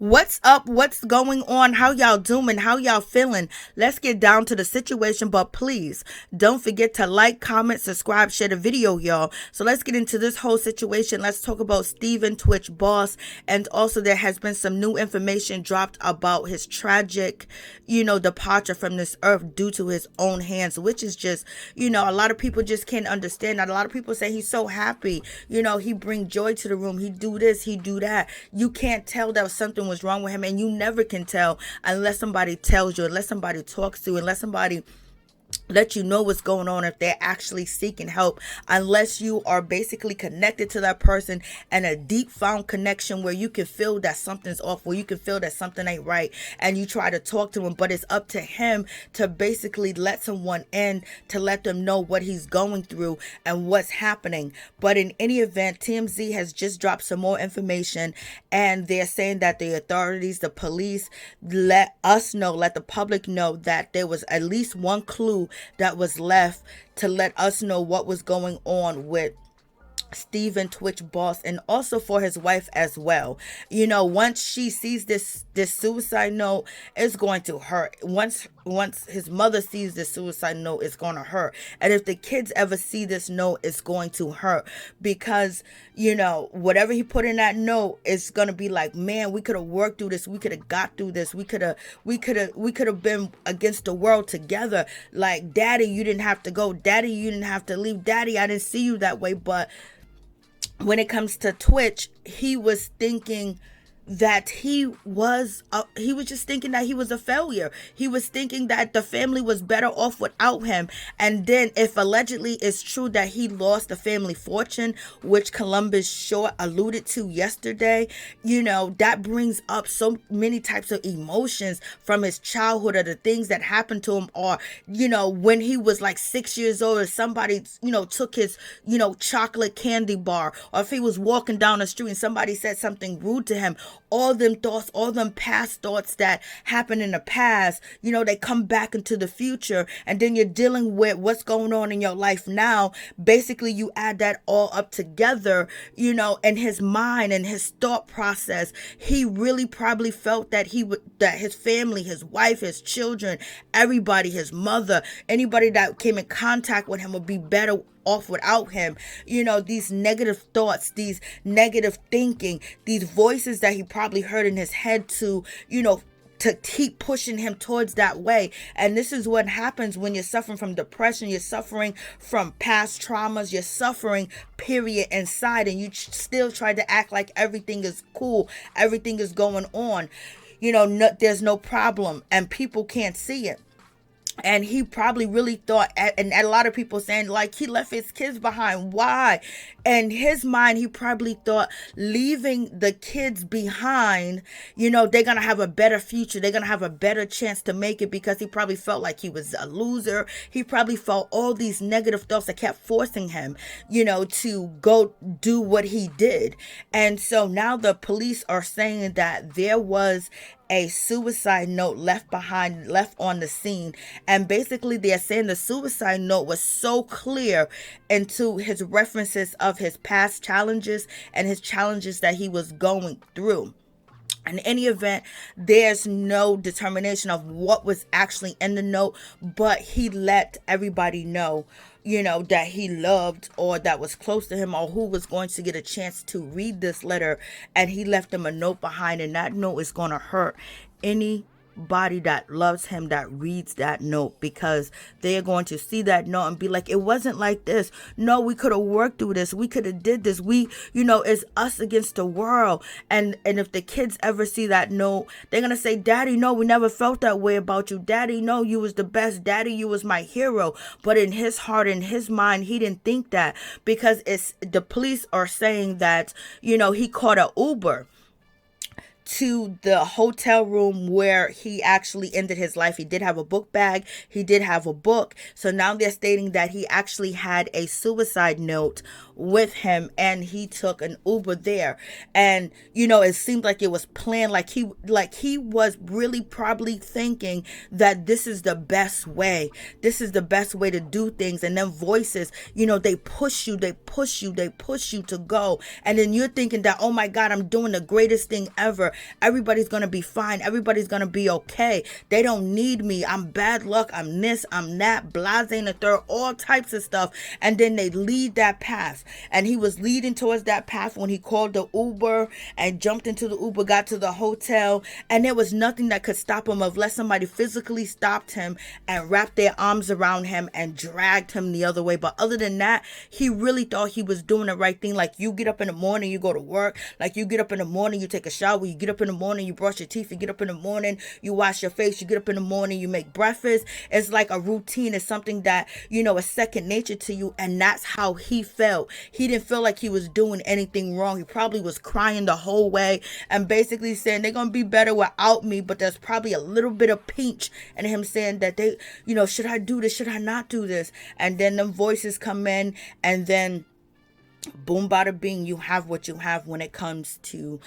What's up? What's going on? How y'all doing? How y'all feeling? Let's get down to the situation, but please don't forget to like, comment, subscribe, share the video, y'all. So let's get into this whole situation. Let's talk about Steven Twitch Boss, and also there has been some new information dropped about his tragic, departure from this earth due to his own hands, which is just, a lot of people just can't understand that. A lot of people say he's so happy, he bring joy to the room, he do this, he do that. You can't tell that something was wrong with him, and you never can tell unless somebody tells you, unless somebody talks to you, unless somebody let you know what's going on, if they're actually seeking help, unless you are basically connected to that person and a deep found connection where you can feel that something's off, where you can feel that something ain't right, and you try to talk to him. But it's up to him to basically let someone in to let them know what he's going through and what's happening. But in any event, TMZ has just dropped some more information, and they're saying that the authorities, the police, let the public know that there was at least one clue that was left to let us know what was going on with Steven Twitch Boss, and also for his wife as well. Once she sees this suicide note, it's going to hurt. Once his mother sees this suicide note, it's going to hurt. And if the kids ever see this note, it's going to hurt, because whatever he put in that note is going to be like, man, we could have worked through this, we could have got through this, we could have been against the world together. Like, daddy, you didn't have to go, daddy, you didn't have to leave, daddy, I didn't see you that way. But when it comes to Twitch, he was thinking that he was just thinking that he was a failure. He was thinking that the family was better off without him. And then if allegedly it's true that he lost the family fortune, which Columbus Short alluded to yesterday, that brings up so many types of emotions from his childhood, or the things that happened to him, or when he was like 6 years old, if somebody took his chocolate candy bar, or if he was walking down the street and somebody said something rude to him. All them thoughts, all them past thoughts that happened in the past, they come back into the future, and then you're dealing with what's going on in your life now. Basically, you add that all up together, in his mind and his thought process. He really probably felt that that his family, his wife, his children, everybody, his mother, anybody that came in contact with him would be better off without him. These negative thoughts, these negative thinking, these voices that he probably heard in his head to keep pushing him towards that way. And this is what happens when you're suffering from depression, you're suffering from past traumas, you're suffering, period, inside, and you still try to act like everything is cool, everything is going on. There's no problem, and people can't see it. And he probably really thought, and a lot of people saying like he left his kids behind. Why? In his mind, he probably thought leaving the kids behind, they're going to have a better future. They're going to have a better chance to make it, because he probably felt like he was a loser. He probably felt all these negative thoughts that kept forcing him, to go do what he did. And so now the police are saying that there was a suicide note left on the scene. And basically they're saying the suicide note was so clear into his references of his past challenges and his challenges that he was going through. In any event, there's no determination of what was actually in the note, but he let everybody know, that he loved, or that was close to him, or who was going to get a chance to read this letter. And he left them a note behind, and that note is going to hurt anybody that loves him that reads that note, because they are going to see that note and be like, it wasn't like this. No, we could have worked through this. We could have did this. It's us against the world. And if the kids ever see that note, they're going to say, Daddy, no, we never felt that way about you. Daddy, no, you was the best. Daddy, you was my hero. But in his heart, in his mind, he didn't think that, because the police are saying that, he caught an Uber to the hotel room where he actually ended his life. He did have a book bag. He did have a book. So now they're stating that he actually had a suicide note with him, and he took an Uber there. And it seemed like it was planned, like he was really probably thinking that this is the best way. This is the best way to do things. And then voices, they push you, they push you to go. And then you're thinking that, oh my God, I'm doing the greatest thing ever. Everybody's going to be fine. Everybody's going to be okay. They don't need me. I'm bad luck. I'm this, I'm that, blase and the third, all types of stuff. And then they lead that path. And he was leading towards that path when he called the Uber and jumped into the Uber, got to the hotel. And there was nothing that could stop him unless somebody physically stopped him and wrapped their arms around him and dragged him the other way. But other than that, he really thought he was doing the right thing. Like, you get up in the morning, you go to work. Like, you get up in the morning, you take a shower. You get up in the morning, you brush your teeth. You get up in the morning, you wash your face. You get up in the morning, you make breakfast. It's like a routine. It's something that, is second nature to you. And that's how he felt. He didn't feel like he was doing anything wrong. He probably was crying the whole way and basically saying they're going to be better without me. But there's probably a little bit of pinch in him saying that they, should I do this? Should I not do this? And then them voices come in, and then boom, bada bing, you have what you have when it comes to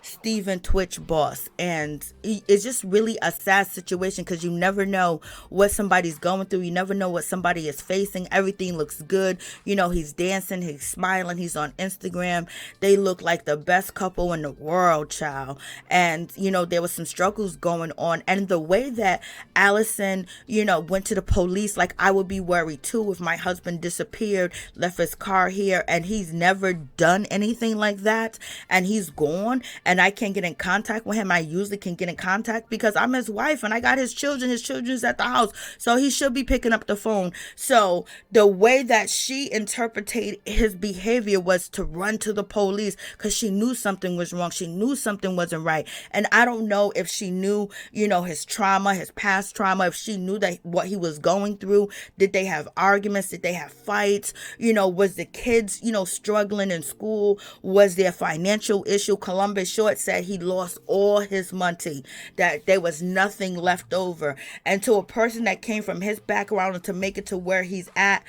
Steven Twitch boss. And it's just really a sad situation, because you never know what somebody's going through. You never know what somebody is facing. Everything looks good. He's dancing, he's smiling, he's on Instagram. They look like the best couple in the world, child. And there was some struggles going on. And the way that Allison went to the police, like, I would be worried too if my husband disappeared, left his car here, and he's never done anything like that, and he's gone, and I can't get in contact with him. I usually can get in contact because I'm his wife and I got his children. His children's at the house, so he should be picking up the phone. So the way that she interpreted his behavior was to run to the police, because she knew something was wrong. She knew something wasn't right. And I don't know if she knew, his trauma, his past trauma, if she knew that what he was going through. Did they have arguments? Did they have fights? Was the kids, struggling in school? Was there a financial issue? Columbus Short said he lost all his money, that there was nothing left over. And to a person that came from his background and to make it to where he's at,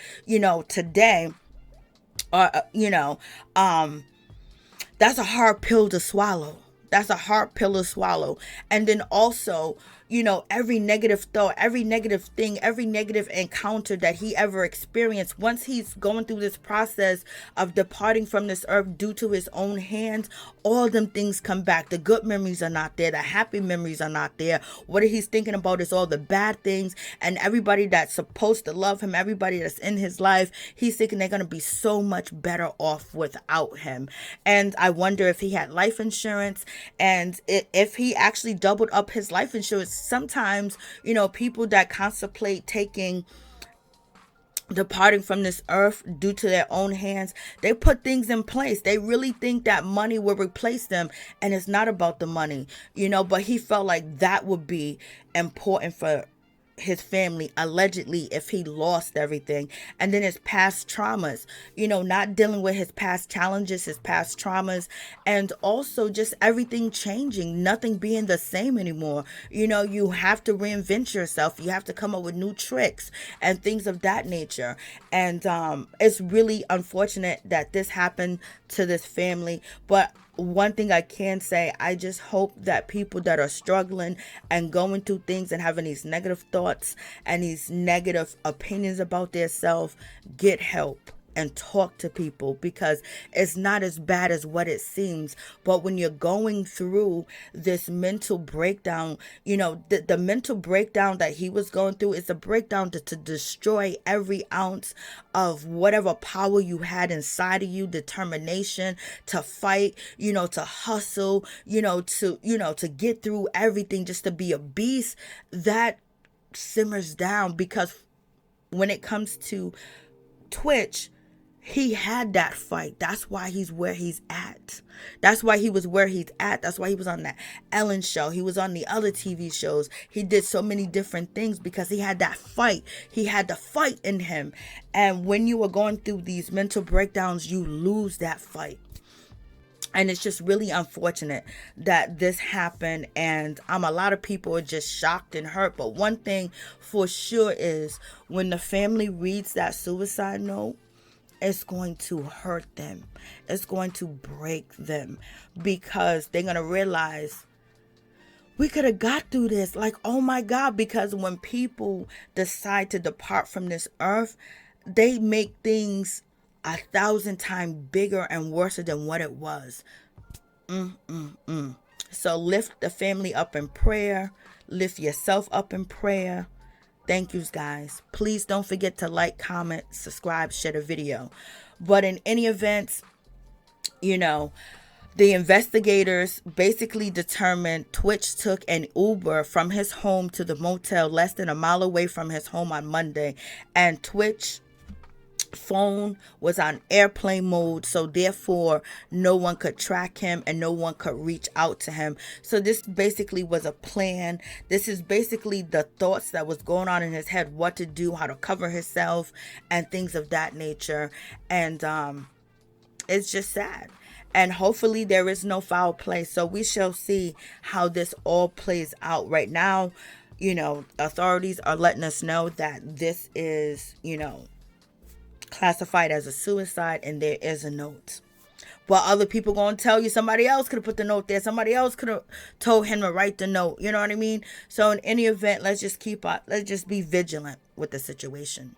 today, that's a hard pill to swallow. That's a hard pill to swallow. And then also, every negative thought, every negative thing, every negative encounter that he ever experienced, once he's going through this process of departing from this earth due to his own hands, all them things come back. The good memories are not there. The happy memories are not there. What he's thinking about is all the bad things, and everybody that's supposed to love him, everybody that's in his life, he's thinking they're going to be so much better off without him. And I wonder if he had life insurance, and if he actually doubled up his life insurance. Sometimes, people that contemplate departing from this earth due to their own hands, they put things in place. They really think that money will replace them, and it's not about the money, but he felt like that would be important for his family, allegedly, if he lost everything. And then his past traumas, not dealing with his past challenges, his past traumas, and also just everything changing, nothing being the same anymore. You have to reinvent yourself. You have to come up with new tricks and things of that nature. And it's really unfortunate that this happened to this family. But one thing I can say, I just hope that people that are struggling and going through things and having these negative thoughts and these negative opinions about themselves get help and talk to people, because it's not as bad as what it seems. But when you're going through this mental breakdown, the mental breakdown that he was going through is a breakdown to destroy every ounce of whatever power you had inside of you, determination to fight, to hustle, to get through everything, just to be a beast. That simmers down, because when it comes to Twitch, he had that fight. That's why he's where he's at. That's why he was where he's at. That's why he was on that Ellen show. He was on the other TV shows. He did so many different things because he had that fight. He had the fight in him. And when you are going through these mental breakdowns, you lose that fight. And it's just really unfortunate that this happened. And a lot of people are just shocked and hurt. But one thing for sure is, when the family reads that suicide note, it's going to hurt them. It's going to break them, because they're going to realize we could have got through this. Like, oh my God, because when people decide to depart from this earth, they make things 1,000 times bigger and worse than what it was. So lift the family up in prayer. Lift yourself up in prayer. Thank yous, guys. Please don't forget to like, comment, subscribe, share the video. But in any event, the investigators basically determined Twitch took an Uber from his home to the motel less than a mile away from his home on Monday. And Twitch phone was on airplane mode, so therefore no one could track him and no one could reach out to him. So this basically was a plan. This is basically the thoughts that was going on in his head, what to do, how to cover himself, and things of that nature. And it's just sad. And hopefully there is no foul play. So we shall see how this all plays out. Right now, authorities are letting us know that this is, classified as a suicide, and there is a note. But other people going to tell you somebody else could have put the note there. Somebody else could have told him to write the note. You know what I mean? So in any event, let's just be vigilant with the situation.